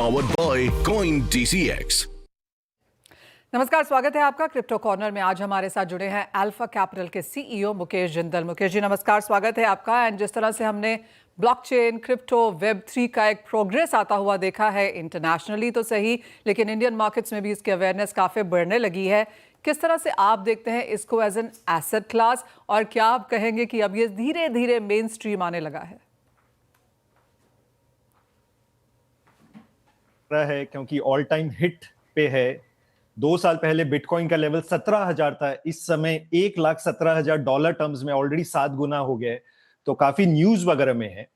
powered by CoinDCX। नमस्कार, स्वागत है आपका क्रिप्टो कॉर्नर में। आज हमारे साथ जुड़े हैं अल्फा कैपिटल के सीईओ मुकेश जिंदल। मुकेश जी नमस्कार, स्वागत है आपका। एंड जिस तरह से हमने ब्लॉकचेन, क्रिप्टो, वेब3 का एक प्रोग्रेस आता हुआ देखा है इंटरनेशनली तो सही, लेकिन इंडियन मार्केट्स में भी इसकी अवेयरनेस काफ़ी बढ़ने लगी है। किस तरह से आप देखते हैं इसको एज एन एसेट क्लास, और क्या आप कहेंगे कि अब ये धीरे धीरे मेन स्ट्रीम आने लगा है? क्योंकि ऑल टाइम हिट पे है। 2 साल पहले बिटकॉइन का लेवल 17,000 था, इस समय $1,17,000 टर्म्स में ऑलरेडी 7 गुना हो गया है, तो काफी न्यूज वगैरह में है।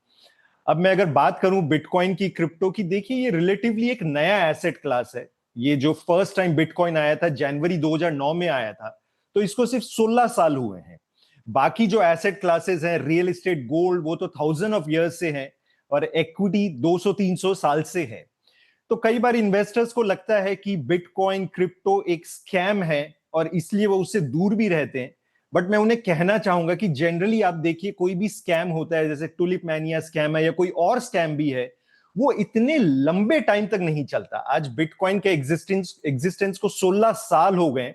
अब मैं अगर बात करूं बिटकॉइन की, क्रिप्टो की, देखिए ये रिलेटिवली एक नया एसेट क्लास है। ये जो फर्स्ट टाइम बिटकॉइन आया था जनवरी 2009 में आया था, तो इसको सिर्फ 16 साल हुए हैं। बाकी जो एसेट क्लासेस हैं, रियल एस्टेट, गोल्ड, वो तो थाउजेंड ऑफ ईयर्स से हैं, और इक्विटी 200-300 साल से है। तो कई बार इन्वेस्टर्स को लगता है कि बिटकॉइन, क्रिप्टो एक स्कैम है, और इसलिए वो उससे दूर भी रहते हैं। बट मैं उन्हें कहना चाहूंगा कि जनरली आप देखिए, कोई भी स्कैम होता है, जैसे टुलिप मैनिया स्कैम है या कोई और स्कैम भी है, वो इतने लंबे टाइम तक नहीं चलता। आज बिटकॉइन के एग्जिस्टेंस को 16 साल हो गए,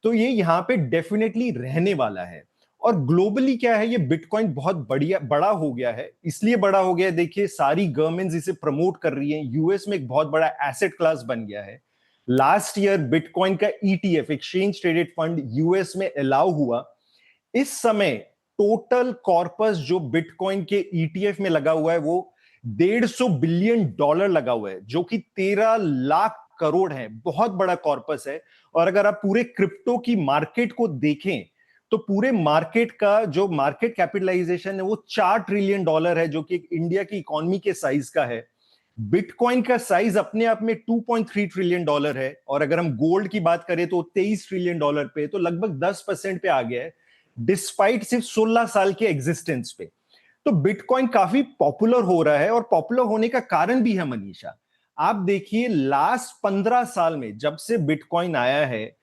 तो ये यहाँ पे डेफिनेटली रहने वाला है। और ग्लोबली क्या है, ये बिटकॉइन बहुत बड़ा हो गया है। इसलिए बड़ा हो गया है, देखिए सारी गवर्नमेंट्स इसे प्रमोट कर रही हैं। यूएस में एक बहुत बड़ा एसेट क्लास बन गया है। लास्ट ईयर बिटकॉइन का ETF, exchange traded fund, US में अलाउ हुआ। इस समय टोटल कॉर्पस जो बिटकॉइन के ईटीएफ में लगा हुआ है, वो $150 बिलियन लगा हुआ है, जो कि 13 लाख करोड़ है। बहुत बड़ा कॉर्पस है। और अगर आप पूरे क्रिप्टो की मार्केट को देखें, तो पूरे मार्केट का जो मार्केट कैपिटलाइजेशन है वो $4 ट्रिलियन है, जो कि इंडिया की इकोनॉमी के साइज का है। बिटकॉइन का साइज अपने आप में $2.3 ट्रिलियन है, और अगर हम गोल्ड की बात करें तो $23 ट्रिलियन पे, तो लगभग 10% पे आ गया है, डिस्पाइट सिर्फ 16 साल के एग्जिस्टेंस पे। तो बिटकॉइन काफी पॉपुलर हो रहा है, और पॉपुलर होने का कारण भी है मनीषा। आप देखिए लास्ट 15 साल में, जब से बिटकॉइन आया है,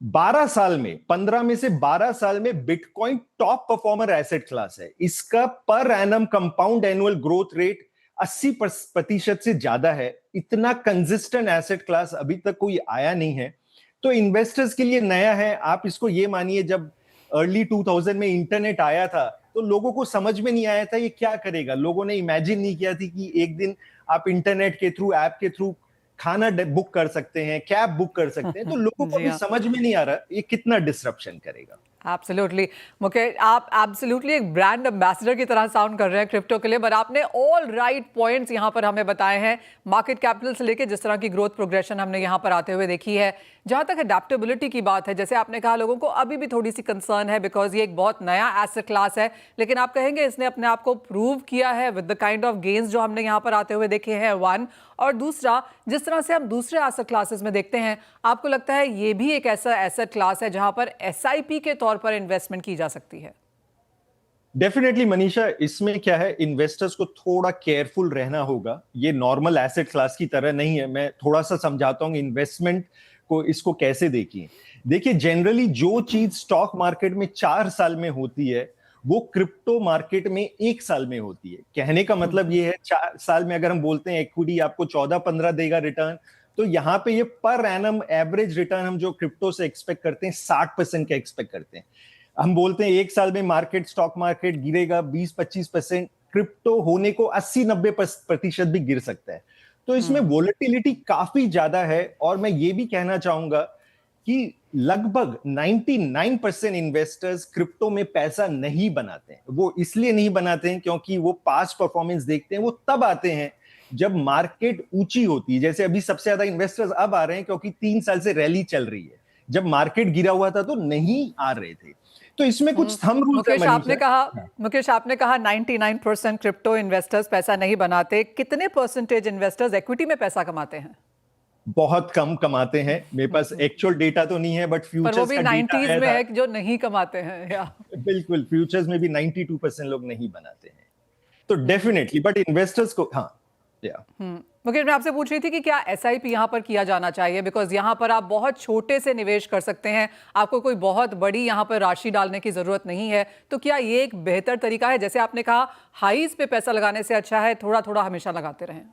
12 साल में, 15 में से 12 साल में bitcoin top performer asset class है। इसका per annum compound annual growth rate 80% से ज्यादा है। इतना कंसिस्टेंट एसेट क्लास अभी तक कोई आया नहीं है। तो इन्वेस्टर्स के लिए नया है। आप इसको ये मानिए, जब अर्ली 2000 में इंटरनेट आया था, तो लोगों को समझ में नहीं आया था ये क्या करेगा। लोगों ने इमेजिन नहीं किया थी कि एक दिन आप इंटरनेट के थ्रू, ऐप के थ्रू खाना बुक कर सकते हैं, कैब बुक कर सकते हैं। तो लोगों को भी समझ में नहीं आ रहा ये कितना डिसरप्शन करेगा। एब्सोल्युटली मुकेश, आप एब्सोल्युटली एक ब्रांड एम्बेसडर की तरह साउंड कर रहे हैं क्रिप्टो के लिए, बट आपने ऑल राइट पॉइंट्स यहाँ पर हमें बताए हैं। मार्केट कैपिटल से लेके जिस तरह की ग्रोथ प्रोग्रेशन हमने यहाँ पर आते हुए देखी है। जहाँ तक अडेप्टेबिलिटी की बात है, जैसे आपने कहा, लोगों को अभी भी थोड़ी सी कंसर्न है बिकॉज ये एक बहुत नया एसेट क्लास है, लेकिन आप कहेंगे इसने अपने आप को प्रूव किया है with the kind of gains जो हमने यहाँ पर आते हुए देखे हैं, वन। और दूसरा, जिस तरह से हम दूसरे एसेट क्लासेस में देखते हैं, आपको लगता है ये भी एक ऐसा एसेट क्लास है जहां पर एसआईपी के तौर पर इन्वेस्टमेंट की जा सकती है? डेफिनेटली मनीषा, इसमें क्या है, इन्वेस्टर्स को थोड़ा केयरफुल रहना होगा। ये नॉर्मल एसेट क्लास की तरह नहीं है। मैं थोड़ा सा समझाता हूँ इन्वेस्टमेंट को, इसको कैसे देखिए जनरली जो चीज स्टॉक मार्केट में 4 साल में होती है, वो क्रिप्टो मार्केट में 1 साल में होती है। कहने का मतलब ये है, 4 साल में अगर हम बोलते हैं इक्विटी आपको 14-15 देगा रिटर्न, तो यहाँ पे ये पर एनम एवरेज रिटर्न हम जो क्रिप्टो से एक्सपेक्ट करते हैं 60% का एक्सपेक्ट करते हैं। हम बोलते हैं 1 साल में मार्केट, स्टॉक मार्केट गिरेगा 20-25%, क्रिप्टो होने को 80-90% भी गिर सकता है। तो इसमें वोलेटिलिटी काफी ज्यादा है। और मैं ये भी कहना चाहूंगा कि लगभग 99% इन्वेस्टर्स क्रिप्टो में पैसा नहीं बनाते हैं। वो इसलिए नहीं बनाते हैं क्योंकि वो पास्ट परफॉर्मेंस देखते हैं। वो तब आते हैं जब मार्केट ऊंची होती है। जैसे अभी सबसे ज्यादा इन्वेस्टर्स अब आ रहे हैं क्योंकि 3 साल से रैली चल रही है। जब मार्केट गिरा हुआ था तो नहीं आ रहे थे। तो इसमें कुछ थंब रूल्स है। मुकेश, आपने कहा 99% क्रिप्टो इन्वेस्टर्स पैसा नहीं बनाते। कितने परसेंटेज इन्वेस्टर्स इक्विटी में पैसा कमाते हैं? बहुत कम कमाते हैं। मेरे पास एक्चुअल डेटा तो नहीं है, बट फ्यूचर्स वो भी का 90s में है जो नहीं कमाते हैं। या बिल्कुल, फ्यूचर्स में भी 92% लोग नहीं बनाते हैं। तो डेफिनेटली, बट इन्वेस्टर्स को, हाँ या मुकेश, मैं आपसे पूछ रही थी कि क्या एसआईपी यहाँ पर किया जाना चाहिए, बिकॉज यहाँ पर आप बहुत छोटे से निवेश कर सकते हैं, आपको कोई बहुत बड़ी यहाँ पर राशि डालने की जरूरत नहीं है। तो क्या ये एक बेहतर तरीका है? जैसे आपने कहा, हाईज पे पैसा लगाने से अच्छा है थोड़ा थोड़ा हमेशा लगाते रहें।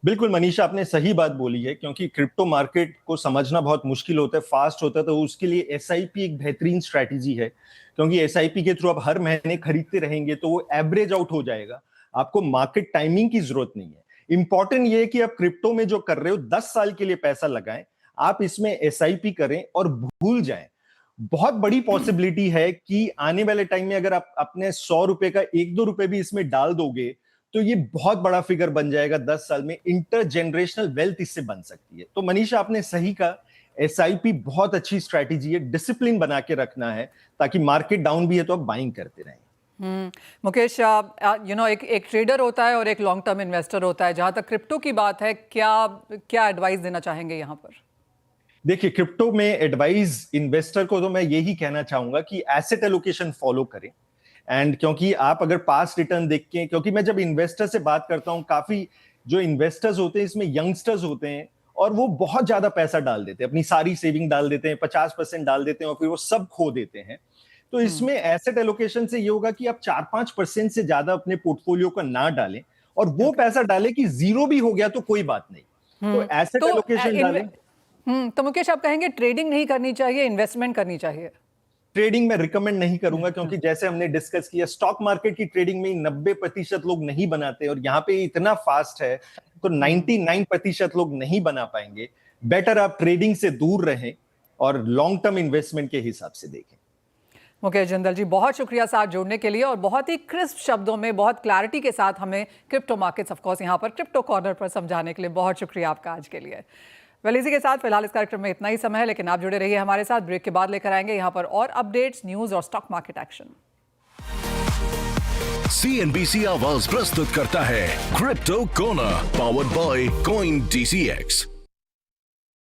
बिल्कुल मनीषा, आपने सही बात बोली है, क्योंकि क्रिप्टो मार्केट को समझना बहुत मुश्किल होता है, फास्ट होता है, तो उसके लिए एसआईपी एक बेहतरीन स्ट्रैटेजी है। क्योंकि एसआईपी के थ्रू आप हर महीने खरीदते रहेंगे तो वो एवरेज आउट हो जाएगा, आपको मार्केट टाइमिंग की जरूरत नहीं है। इंपॉर्टेंट ये है कि आप क्रिप्टो में जो कर रहे हो 10 साल के लिए पैसा लगाएं, आप इसमें एसआईपी करें और भूल जाएं। बहुत बड़ी पॉसिबिलिटी है कि आने वाले टाइम में अगर आप अपने 100 रुपए का 1-2 रुपए भी इसमें डाल दोगे तो ये बहुत बड़ा फिगर बन जाएगा 10 साल में। इंटरजेनरेशनल वेल्थ इससे बन सकती है। तो मनीषा, आपने सही कहा, एसआईपी बहुत अच्छी स्ट्रैटेजी है, डिसिप्लिन बना के रखना है ताकि मार्केट डाउन भी है तो आप बाइंग करते रहें। मुकेश, एक ट्रेडर होता है और एक लॉन्ग टर्म इन्वेस्टर होता है। जहां तक क्रिप्टो की बात है, क्या एडवाइस देना चाहेंगे यहाँ पर? देखिए, क्रिप्टो में एडवाइस इन्वेस्टर को तो मैं यही कहना चाहूंगा कि एसेट एलोकेशन फॉलो करें। एंड क्योंकि आप अगर पास्ट रिटर्न देख के, क्योंकि मैं जब इन्वेस्टर से बात करता हूं, काफी जो इन्वेस्टर्स होते हैं इसमें यंगस्टर्स होते हैं और वो बहुत ज्यादा पैसा डाल देते हैं, अपनी सारी सेविंग डाल देते हैं, 50% डाल देते हैं और फिर वो सब खो देते हैं। तो इसमें एसेट एलोकेशन से ये होगा कि आप 4-5% से ज्यादा अपने पोर्टफोलियो का ना डालें और वो पैसा डालें कि जीरो भी हो गया तो कोई बात नहीं। तो एसेट एलोकेशन डालें। तो मुकेश, आप कहेंगे ट्रेडिंग नहीं करनी चाहिए, इन्वेस्टमेंट करनी चाहिए? ट्रेडिंग में रिकमेंड नहीं करूंगा, क्योंकि जैसे हमने डिस्कस किया, स्टॉक मार्केट की ट्रेडिंग में 90% लोग नहीं बनाते और यहाँ पे इतना फास्ट है तो 99% लोग नहीं बना पाएंगे। बेटर आप ट्रेडिंग से दूर रहें और लॉन्ग टर्म इन्वेस्टमेंट के हिसाब से देखें। मुकेश जिंदल जी, बहुत शुक्रिया साथ जुड़ने के लिए और बहुत ही क्रिस्प शब्दों में, बहुत क्लैरिटी के साथ हमें क्रिप्टो मार्केट्स ऑफ कोर्स यहाँ पर क्रिप्टो कॉर्नर पर समझाने के लिए बहुत शुक्रिया आपका आज के लिए। इसी के साथ फिलहाल इस कार्यक्रम में इतना ही समय है, लेकिन आप जुड़े रहिए हमारे साथ। ब्रेक के बाद लेकर आएंगे यहाँ पर और अपडेट्स, न्यूज और स्टॉक मार्केट एक्शन। CNBC आवाज प्रस्तुत करता है crypto corner, powered by CoinDCX।